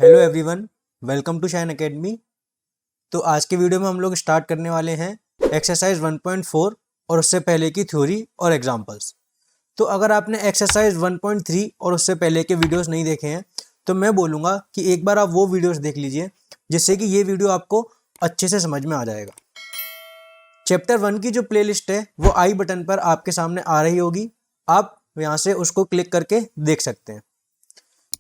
Hello everyone, welcome to Shine Academy. तो आज के वीडियो में हम लोग स्टार्ट करने वाले हैं एक्सरसाइज 1.4 और उससे पहले की थ्योरी और एग्जांपल्स। तो अगर आपने एक्सरसाइज 1.3 और उससे पहले के वीडियोस नहीं देखे हैं तो मैं बोलूँगा कि एक बार आप वो वीडियोस देख लीजिए, जिससे कि ये वीडियो आपको अच्छे से समझ में आ जाएगा। चैप्टर 1 की जो प्लेलिस्ट है वो आई बटन पर आपके सामने आ रही होगी, आप यहाँ से उसको क्लिक करके देख सकते हैं।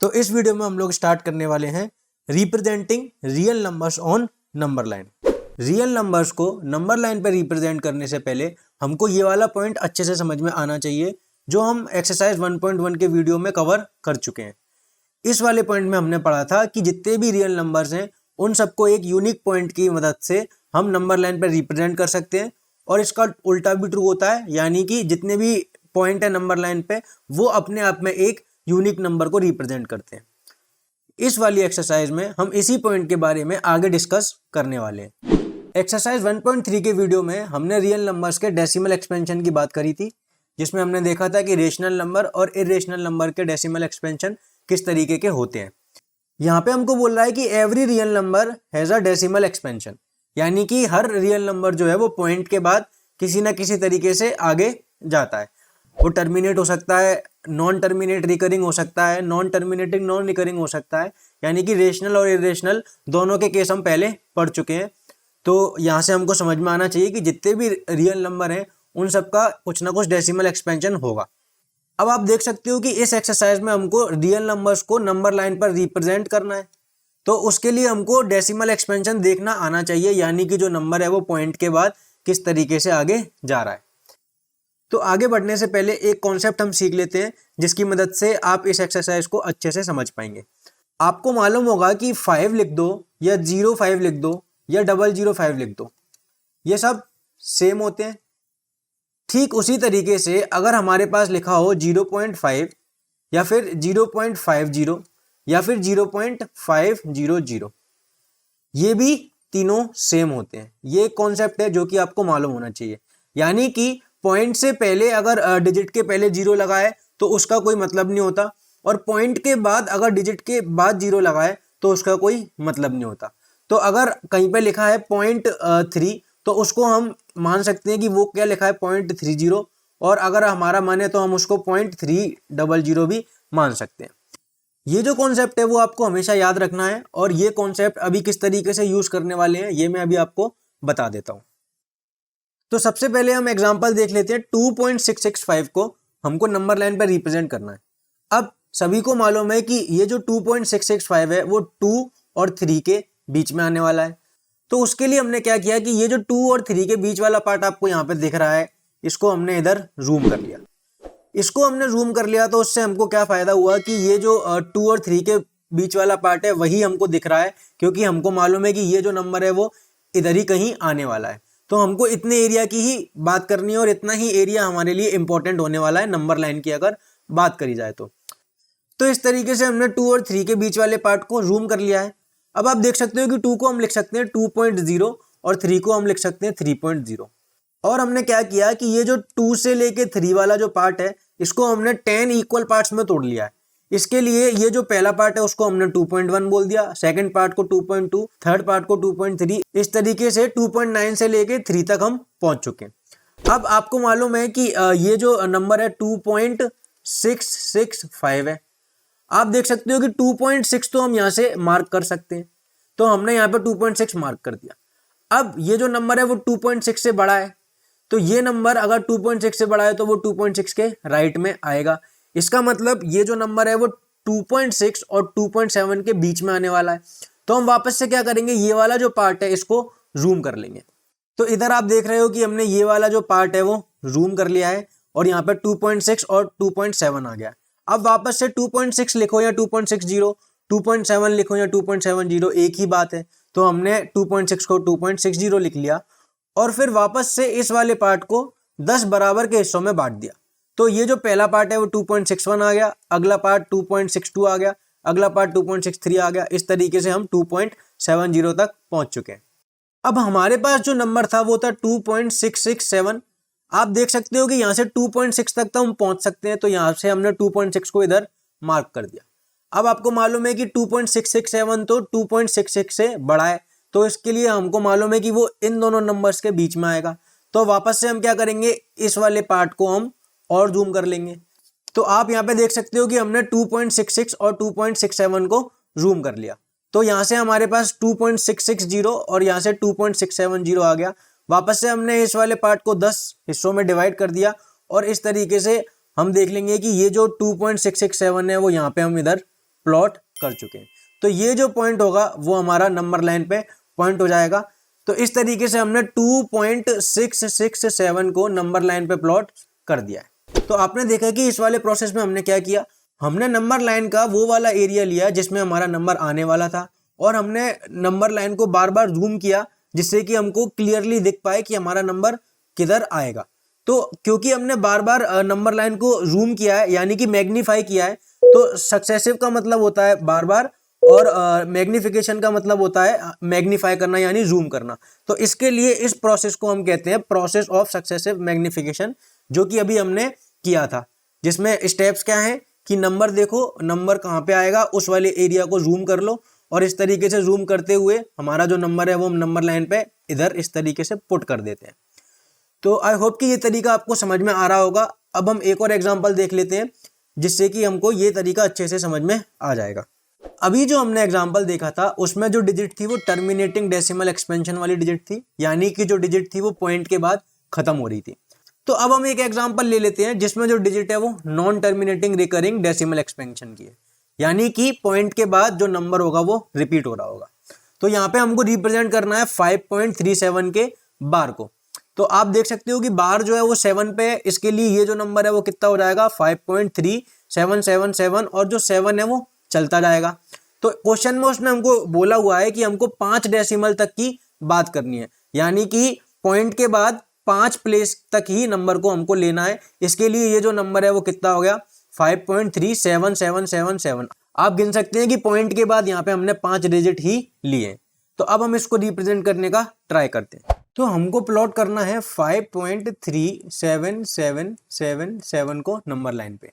तो इस वीडियो में हम लोग स्टार्ट करने वाले हैं representing real numbers on number line. Real numbers को नंबर लाइन पर रिप्रेजेंट करने से पहले हमको ये वाला पॉइंट अच्छे से समझ में आना चाहिए, जो हम एक्सरसाइज 1.1 के वीडियो में कवर कर चुके हैं। इस वाले पॉइंट में हमने पढ़ा था कि जितने भी रियल नंबर्स हैं उन सबको एक यूनिक पॉइंट की मदद से हम नंबर लाइन पर रिप्रेजेंट कर सकते हैं, और इसका उल्टा भी ट्रू होता है, यानी कि जितने भी पॉइंट है नंबर लाइन पे वो अपने आप में एक यूनिक नंबर को रिप्रेजेंट करते हैं। इस वाली एक्सरसाइज में हम इसी पॉइंट के बारे में आगे डिस्कस करने वाले हैं। एक्सरसाइज 1.3 के वीडियो में हमने रियल नंबर्स के डेसिमल एक्सपेंशन की बात करी थी, जिसमें हमने देखा था कि रेशनल नंबर और इरेशनल नंबर के डेसिमल एक्सपेंशन किस तरीके के होते हैं। यहाँ पे हमको बोल रहा है कि every real number has a decimal expansion, यानी कि हर रियल नंबर जो है वो पॉइंट के बाद किसी ना किसी तरीके से आगे जाता है। वो टर्मिनेट हो सकता है, नॉन टर्मिनेट रिकरिंग हो सकता है, नॉन टर्मिनेटिंग नॉन रिकरिंग हो सकता है, यानी कि रेशनल और इरेशनल दोनों के केस हम पहले पढ़ चुके हैं। तो यहाँ से हमको समझ में आना चाहिए कि जितने भी रियल नंबर हैं उन सबका कुछ ना कुछ डेसिमल एक्सपेंशन होगा। अब आप देख सकते हो कि इस एक्सरसाइज में हमको रियल नंबर्स को नंबर लाइन पर रिप्रेजेंट करना है, तो उसके लिए हमको डेसिमल एक्सपेंशन देखना आना चाहिए, यानी कि जो नंबर है वो पॉइंट के बाद किस तरीके से आगे जा रहा है। तो आगे बढ़ने से पहले एक कॉन्सेप्ट हम सीख लेते हैं, जिसकी मदद से आप इस एक्सरसाइज को अच्छे से समझ पाएंगे। आपको मालूम होगा कि 5 लिख दो या 05 लिख दो या 005 लिख दो, ये सब सेम होते हैं। ठीक उसी तरीके से अगर हमारे पास लिखा हो 0.5 या फिर 0.50 या फिर 0.500, ये भी तीनों सेम होते हैं। ये कॉन्सेप्ट है जो कि आपको मालूम होना चाहिए, यानी कि पॉइंट से पहले अगर डिजिट के पहले जीरो लगाए तो उसका कोई मतलब नहीं होता, और पॉइंट के बाद अगर डिजिट के बाद जीरो लगाए तो उसका कोई मतलब नहीं होता। तो अगर कहीं पे लिखा है 0.3 तो उसको हम मान सकते हैं कि वो क्या लिखा है 0.30, और अगर हमारा मन है तो हम उसको 0.300 भी मान सकते हैं। ये जो कॉन्सेप्ट है वो आपको हमेशा याद रखना है, और ये कॉन्सेप्ट अभी किस तरीके से यूज करने वाले हैं ये मैं अभी आपको बता देता हूँ। तो सबसे पहले हम एग्जांपल देख लेते हैं। 2.665 को हमको नंबर लाइन पर रिप्रेजेंट करना है। अब सभी को मालूम है कि ये जो 2.665 है वो 2 और 3 के बीच में आने वाला है। तो उसके लिए हमने क्या किया कि ये जो 2 और 3 के बीच वाला पार्ट आपको यहाँ पे दिख रहा है, इसको हमने इधर जूम कर लिया। इसको हमने जूम कर लिया तो उससे हमको क्या फायदा हुआ कि ये जो 2 और 3 के बीच वाला पार्ट है वही हमको दिख रहा है, क्योंकि हमको मालूम है कि ये जो नंबर है वो इधर ही कहीं आने वाला है। तो हमको इतने एरिया की ही बात करनी है, और इतना ही एरिया हमारे लिए इंपॉर्टेंट होने वाला है नंबर लाइन की अगर बात करी जाए तो इस तरीके से हमने 2 और 3 के बीच वाले पार्ट को जूम कर लिया है। अब आप देख सकते हो कि 2 को हम लिख सकते हैं 2.0 और 3 को हम लिख सकते हैं 3.0। और हमने क्या किया कि ये जो 2 से लेके 3 वाला जो पार्ट है इसको हमने 10 इक्वल पार्ट्स में तोड़ लिया है। इसके लिए ये जो पहला पार्ट है उसको हमने 2.1 बोल दिया, सेकंड पार्ट को 2.2, थर्ड पार्ट को 2.3, इस तरीके से 2.9 से लेके 3 तक हम पहुंच चुके हैं। अब आपको मालूम है कि ये जो नंबर है 2.665 है। आप देख सकते हो कि 2.6 तो हम यहाँ से मार्क कर सकते हैं, तो हमने यहाँ पे 2.6 मार्क कर दिया। अब ये जो नंबर है वो 2.6 से बड़ा है, तो ये नंबर अगर 2.6 से बड़ा है तो वो 2.6 के राइट में आएगा। इसका मतलब ये जो नंबर है वो 2.6 और 2.7 के बीच में आने वाला है। तो हम वापस से क्या करेंगे, ये वाला जो पार्ट है इसको जूम कर लेंगे। तो इधर आप देख रहे हो कि हमने ये वाला जो पार्ट है वो जूम कर लिया है, और यहाँ पे 2.6 और 2.7 आ गया। अब वापस से 2.6 लिखो या 2.60, 2.7 लिखो या 2.70, एक ही बात है। तो हमने 2.6 को 2.60 लिख लिया, और फिर वापस से इस वाले पार्ट को 10 बराबर के हिस्सों में बांट दिया। तो ये जो पहला पार्ट है वो 2.61 आ गया, अगला पार्ट 2.62 आ गया, अगला पार्ट 2.63 आ गया। इस तरीके से हम 2.70 तक पहुंच चुके हैं। अब हमारे पास जो नंबर था वो था 2.667। आप देख सकते हो कि यहाँ से 2.6 तक तो हम पहुंच सकते हैं, तो यहाँ से हमने 2.6 को इधर मार्क कर दिया। अब आपको मालूम है कि 2.667 तो 2.66 से बड़ा है, तो इसके लिए हमको मालूम है कि वो इन दोनों नंबर्स के बीच में आएगा। तो वापस से हम क्या करेंगे, इस वाले पार्ट को हम और जूम कर लेंगे। तो आप यहाँ पे देख सकते हो कि हमने 2.66 और 2.67 को जूम कर लिया। तो यहाँ से हमारे पास 2.660 और यहाँ से 2.670 आ गया। वापस से हमने इस वाले पार्ट को 10 हिस्सों में डिवाइड कर दिया और इस तरीके से हम देख लेंगे कि ये जो 2.667 है वो यहाँ पे हम इधर प्लॉट कर चुके हैं। तो ये जो पॉइंट होगा वो हमारा नंबर लाइन पे पॉइंट हो जाएगा। तो इस तरीके से हमने 2.667 को नंबर लाइन पे प्लॉट कर दिया है। तो आपने देखा कि इस वाले प्रोसेस में हमने क्या किया, हमने नंबर लाइन का वो वाला एरिया लिया जिसमें हमारा नंबर आने वाला था और हमने नंबर लाइन को बार बार जूम किया जिससे कि हमको क्लियरली दिख पाए कि हमारा नंबर किधर आएगा। तो क्योंकि हमने बार बार नंबर लाइन को जूम किया है यानी कि मैग्नीफाई किया है, तो सक्सेसिव का मतलब होता है बार बार और मैग्निफिकेशन का मतलब होता है मैग्नीफाई करना यानी जूम करना। तो इसके लिए इस प्रोसेस को हम कहते हैं प्रोसेस ऑफ सक्सेसिव मैग्निफिकेशन, जो कि अभी हमने किया था, जिसमें स्टेप्स क्या हैं कि नंबर देखो, नंबर कहाँ पे आएगा उस वाले एरिया को जूम कर लो और इस तरीके से जूम करते हुए हमारा जो नंबर है वो हम नंबर लाइन पे इधर इस तरीके से पुट कर देते हैं। तो आई होप कि ये तरीका आपको समझ में आ रहा होगा। अब हम एक और एग्जांपल देख लेते हैं जिससे कि हमको ये तरीका अच्छे से समझ में आ जाएगा। अभी जो हमने एग्जांपल देखा था उसमें जो डिजिट थी वो टर्मिनेटिंग डेसिमल एक्सपेंशन वाली डिजिट थी, यानी कि जो डिजिट थी वो पॉइंट के बाद खत्म हो रही थी। तो अब हम एक एग्जांपल ले लेते हैं जिसमें जो डिजिट है वो non terminating recurring decimal expansion की है, यानी कि पॉइंट के बाद जो नंबर होगा वो रिपीट हो रहा होगा। तो यहाँ पे हमको रिप्रेजेंट करना है 5.37 के बार को। तो आप देख सकते हो कि बार जो है वो 7 पे है, इसके लिए ये जो नंबर है वो कितना हो जाएगा 5.3777 और जो 7 है वो चलता जाएगा। तो क्वेश्चन में उसने हमको बोला हुआ है कि हमको 5 डेसिमल तक की बात करनी है, यानी कि पॉइंट के बाद 5 प्लेस तक ही नंबर को हमको लेना है। इसके लिए ये जो नंबर है वो कितना हो गया 5.37777। आप गिन सकते हैं कि पॉइंट के बाद यहाँ पे हमने 5 डिजिट ही लिए। तो अब हम इसको रिप्रेजेंट करने का ट्राई करते हैं। तो हमको प्लॉट करना है 5.37777 को नंबर लाइन पे।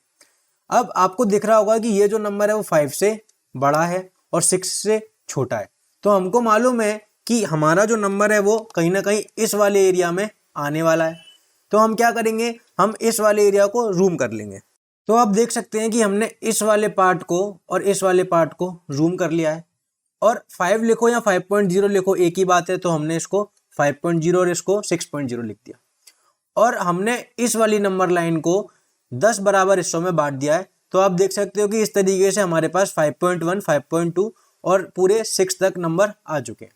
अब आपको दिख रहा होगा कि ये जो नंबर है वो 5 से बड़ा है और 6 से छोटा है। तो हमको मालूम है कि हमारा जो नंबर है वो कहीं ना कहीं इस वाले एरिया में आने वाला है। तो हम क्या करेंगे, हम इस वाले एरिया को जूम कर लेंगे। तो आप देख सकते हैं कि हमने इस वाले पार्ट को और इस वाले पार्ट को जूम कर लिया है। और 5 लिखो या 5.0 लिखो एक ही बात है, तो हमने इसको 5.0 और इसको 6.0 लिख दिया। और हमने इस वाली नंबर लाइन को 10 बराबर हिस्सों में बांट दिया है। तो आप देख सकते हो कि इस तरीके से हमारे पास 5.1, 5.2 और पूरे 6 तक नंबर आ चुके हैं।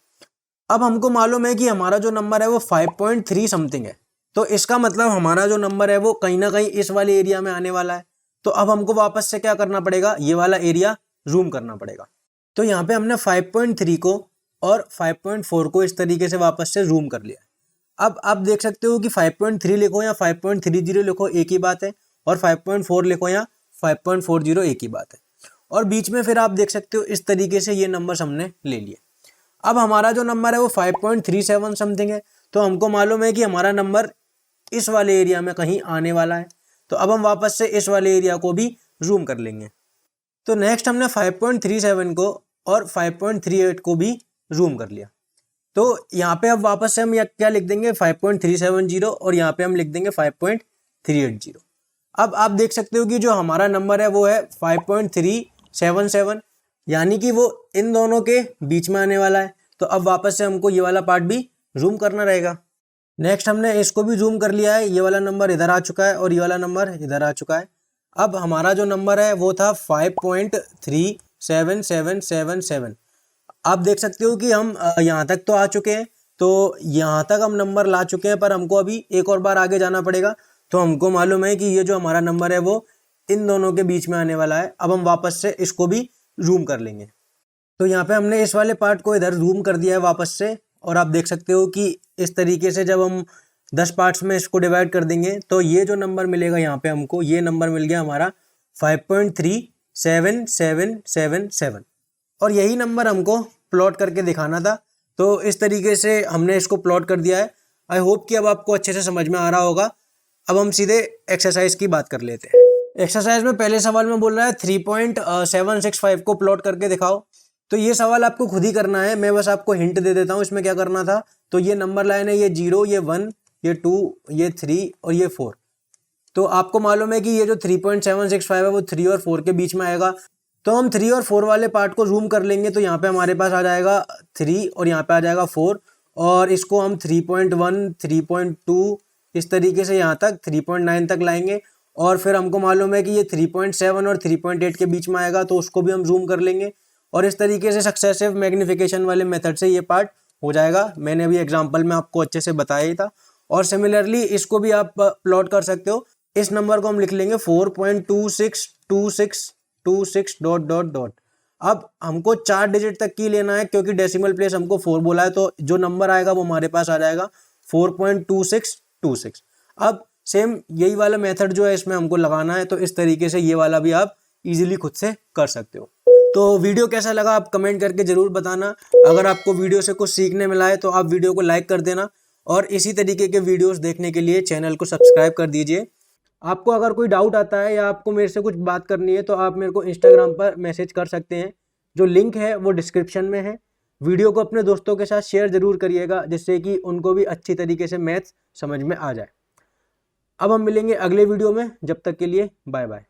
अब हमको मालूम है कि हमारा जो नंबर है वो 5.3 समथिंग है। तो इसका मतलब हमारा जो नंबर है वो कहीं ना कहीं इस वाले एरिया में आने वाला है। तो अब हमको वापस से क्या करना पड़ेगा, ये वाला एरिया जूम करना पड़ेगा। तो यहाँ पे हमने 5.3 को और 5.4 को इस तरीके से वापस से जूम कर लिया। अब आप देख सकते हो कि 5.3 लिखो या 5.30 लिखो एक ही बात है, और 5.4 लिखो या 5.40 एक ही बात है। और बीच में फिर आप देख सकते हो इस तरीके से ये नंबर हमने ले लिए। अब हमारा जो नंबर है वो 5.37 समथिंग है। तो हमको मालूम है कि हमारा नंबर इस वाले एरिया में कहीं आने वाला है। तो अब हम वापस से इस वाले एरिया को भी जूम कर लेंगे। तो नेक्स्ट हमने 5.37 को और 5.38 को भी जूम कर लिया। तो यहाँ पे अब वापस से हम क्या लिख देंगे 5.370 और यहाँ पे हम लिख देंगे 5.380। अब आप देख सकते हो कि जो हमारा नंबर है वो है 5.377, यानी कि वो इन दोनों के बीच में आने वाला है। तो अब वापस से हमको ये वाला पार्ट भी जूम करना रहेगा। नेक्स्ट हमने इसको भी जूम कर लिया है, ये वाला नंबर इधर आ चुका है और ये वाला नंबर इधर आ चुका है। अब हमारा जो नंबर है वो था 5.37777। आप देख सकते हो कि हम यहाँ तक तो आ चुके हैं। तो यहाँ तक हम नंबर ला चुके हैं, पर हमको अभी एक और बार आगे जाना पड़ेगा। तो हमको मालूम है कि ये जो हमारा नंबर है वो इन दोनों के बीच में आने वाला है। अब हम वापस से इसको भी जूम कर लेंगे। तो यहाँ पे हमने इस वाले पार्ट को इधर जूम कर दिया है वापस से, और आप देख सकते हो कि इस तरीके से जब हम 10 पार्ट्स में इसको डिवाइड कर देंगे तो ये जो नंबर मिलेगा यहाँ पे हमको, ये नंबर मिल गया हमारा 5.37777। और यही नंबर हमको प्लॉट करके दिखाना था। तो इस तरीके से हमने इसको प्लॉट कर दिया है। आई होप कि अब आपको अच्छे से समझ में आ रहा होगा। अब हम सीधे एक्सरसाइज की बात कर लेते हैं। एक्सरसाइज में पहले सवाल में बोल रहा है 3.765 को प्लॉट करके दिखाओ। तो ये सवाल आपको खुद ही करना है, मैं बस आपको हिंट दे देता हूँ इसमें क्या करना था। तो ये नंबर लाइन है, ये 0, ये 1, ये 2, ये 3 और ये 4। तो आपको मालूम है कि ये जो 3.765 है वो 3 और 4 के बीच में आएगा। तो हम 3 और 4 वाले पार्ट को जूम कर लेंगे, तो यहाँ पे हमारे पास आ जाएगा 3 और यहाँ पे आ जाएगा 4, और इसको हम 3.1, 3.2 इस तरीके से यहाँ तक 3.9 तक लाएंगे। और फिर हमको मालूम है कि ये 3.7 और 3.8 के बीच में आएगा, तो उसको भी हम जूम कर लेंगे। और इस तरीके से सक्सेसिव मैग्नीफिकेशन वाले मेथड से ये पार्ट हो जाएगा। मैंने अभी एग्जाम्पल में आपको अच्छे से बताया ही था। और सिमिलरली इसको भी आप प्लॉट कर सकते हो। इस नंबर को हम लिख लेंगे 4.262626 डॉट डॉट डॉट। अब हमको 4 डिजिट तक की लेना है, क्योंकि डेसिमल प्लेस हमको 4 बोला है, तो जो नंबर आएगा वो हमारे पास आ जाएगा 4.2626। अब सेम यही वाला मेथड जो है इसमें हमको लगाना है, तो इस तरीके से ये वाला भी आप इजीली खुद से कर सकते हो। तो वीडियो कैसा लगा आप कमेंट करके ज़रूर बताना। अगर आपको वीडियो से कुछ सीखने मिला है तो आप वीडियो को लाइक कर देना, और इसी तरीके के वीडियोस देखने के लिए चैनल को सब्सक्राइब कर दीजिए। आपको अगर कोई डाउट आता है या आपको मेरे से कुछ बात करनी है तो आप मेरे को इंस्टाग्राम पर मैसेज कर सकते हैं, जो लिंक है वो डिस्क्रिप्शन में है। वीडियो को अपने दोस्तों के साथ शेयर ज़रूर करिएगा, जिससे कि उनको भी अच्छी तरीके से मैथ्स समझ में आ जाए। अब हम मिलेंगे अगले वीडियो में, जब तक के लिए बाय बाय।